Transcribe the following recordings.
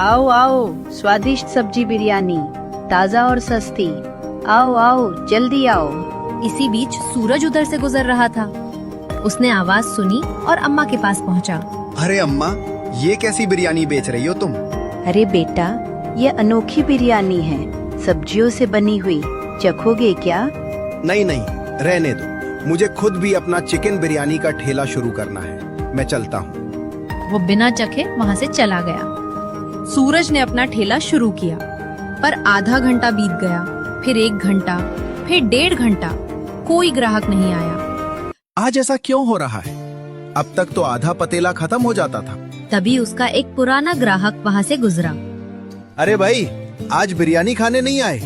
आओ आओ, स्वादिष्ट सब्जी बिरयानी, ताज़ा और सस्ती। आओ आओ, जल्दी आओ। इसी बीच सूरज उधर से गुजर रहा था। उसने आवाज सुनी और अम्मा के पास पहुंचा। अरे अम्मा, ये कैसी बिरयानी बेच रही हो तुम? अरे बेटा, ये अनोखी बिरयानी है, सब्जियों से बनी हुई। चखोगे क्या? नहीं नहीं, रहने दो। मुझे खुद भी अपना चिकन बिरयानी का ठेला शुरू करना है। मैं चलता हूँ। वो बिना चखे वहाँ से चला गया। सूरज ने अपना ठेला शुरू किया, पर आधा घंटा बीत गया, फिर 1 घंटा, फिर 1.5 घंटा, कोई ग्राहक नहीं आया। आज ऐसा क्यों हो रहा है? अब तक तो आधा पतेला खत्म हो जाता था। तभी उसका एक पुराना ग्राहक वहाँ से गुजरा। अरे भाई, आज बिरयानी खाने नहीं आए?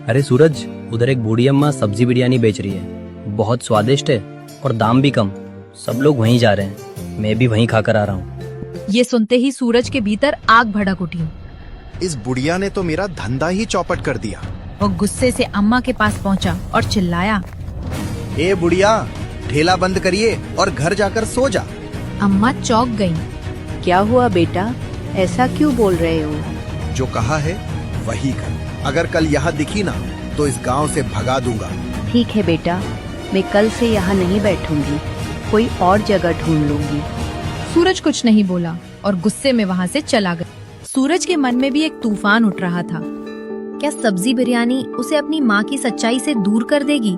अरे सूरज, उधर एक बूढ़ी अम्मा सब्जी बिरयानी बेच रही है। बहुत स्वादिष्ट है और दाम भी कम। सब लोग वहीं जा रहे हैं, मैं भी वहीं खाकर आ रहा हूँ। ये सुनते ही सूरज के भीतर आग भड़क उठी। इस बुढ़िया ने तो मेरा धंधा ही चौपट कर दिया। वो गुस्से से अम्मा के पास पहुंचा और चिल्लाया, ए बुढ़िया, ठेला बंद करिए और घर जाकर सो जा। अम्मा चौंक गईं। क्या हुआ बेटा, ऐसा क्यों बोल रहे हो? जो कहा है वही कर। अगर कल यहाँ दिखी ना तो इस गांव से भगा दूंगा। ठीक है बेटा, मैं कल से यहाँ नहीं बैठूंगी, कोई और जगह ढूंढ लूंगी। सूरज कुछ नहीं बोला और गुस्से में वहाँ से चला गया। सूरज के मन में भी एक तूफान उठ रहा था। क्या सब्जी बिरयानी उसे अपनी माँ की सच्चाई से दूर कर देगी?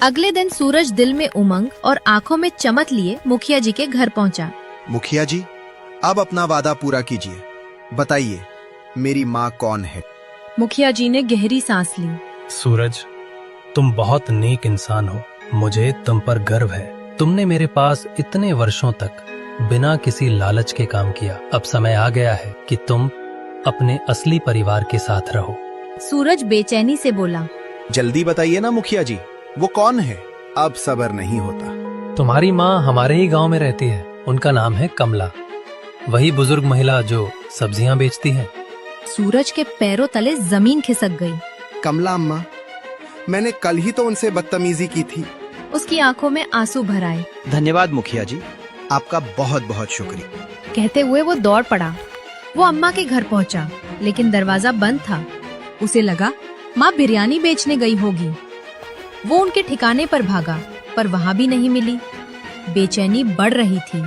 अगले दिन सूरज दिल में उमंग और आंखों में चमक लिए मुखिया जी के घर पहुंचा। मुखिया जी, अब अपना वादा पूरा कीजिए। बताइए, मेरी माँ कौन है? मुखिया जी ने गहरी सांस ली। सूरज, तुम बहुत नेक इंसान हो। मुझे तुम पर गर्व है। तुमने मेरे पास इतने वर्षों तक बिना किसी लालच के काम किया। अब समय आ गया है कि तुम अपने असली परिवार के साथ रहो। सूरज बेचैनी से बोला, जल्दी बताइए ना मुखिया जी, वो कौन है? अब सब्र नहीं होता। तुम्हारी माँ हमारे ही गांव में रहती है। उनका नाम है कमला। वही बुजुर्ग महिला जो सब्जियां बेचती है। सूरज के पैरों तले जमीन खिसक गई। कमला अम्मा, मैंने कल ही तो उनसे बदतमीजी की थी। उसकी आंखों में आंसू भर आए। धन्यवाद मुखिया जी, आपका बहुत बहुत शुक्रिया। कहते हुए वो दौड़ पड़ा। वो अम्मा के घर पहुंचा, लेकिन दरवाजा बंद था। उसे लगा माँ बिरयानी बेचने गई होगी। वो उनके ठिकाने पर भागा, पर वहाँ भी नहीं मिली। बेचैनी बढ़ रही थी।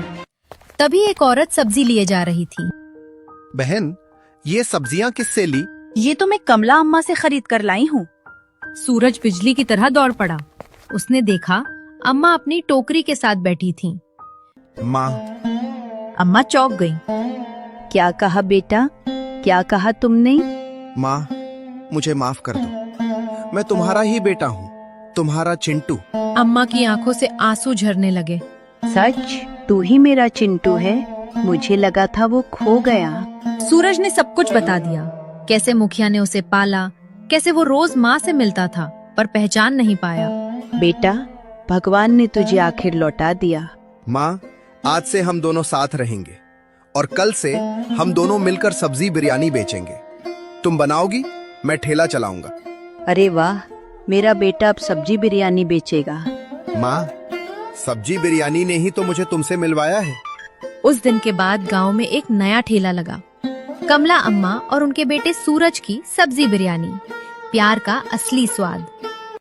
तभी एक औरत सब्जी लिए जा रही थी। बहन, ये सब्जियां किससे ली? ये तो मैं कमला अम्मा से खरीद कर लाई हूँ। सूरज बिजली की तरह दौड़ पड़ा। उसने देखा अम्मा अपनी टोकरी के साथ बैठी थी। माँ, अम्मा चौंक गई। क्या कहा बेटा, क्या कहा तुमने? माँ, मुझे माफ कर दो। मैं तुम्हारा ही बेटा हूँ, तुम्हारा चिंटू। अम्मा की आंखों से आंसू झरने लगे। सच? तू ही मेरा चिंटू है? मुझे लगा था वो खो गया। सूरज ने सब कुछ बता दिया। कैसे मुखिया ने उसे पाला, कैसे वो रोज माँ से मिलता था पर पहचान नहीं पाया। बेटा, भगवान ने तुझे आखिर लौटा दिया। माँ, आज से हम दोनों साथ रहेंगे और कल से हम दोनों मिलकर सब्जी बिरयानी बेचेंगे। तुम बनाओगी, मैं ठेला चलाऊंगा। अरे वाह, मेरा बेटा अब सब्जी बिरयानी बेचेगा। माँ, सब्जी बिरयानी ने ही तो मुझे तुमसे मिलवाया है। उस दिन के बाद गांव में एक नया ठेला लगा। कमला अम्मा और उनके बेटे सूरज की सब्जी बिरयानी, प्यार का असली स्वाद।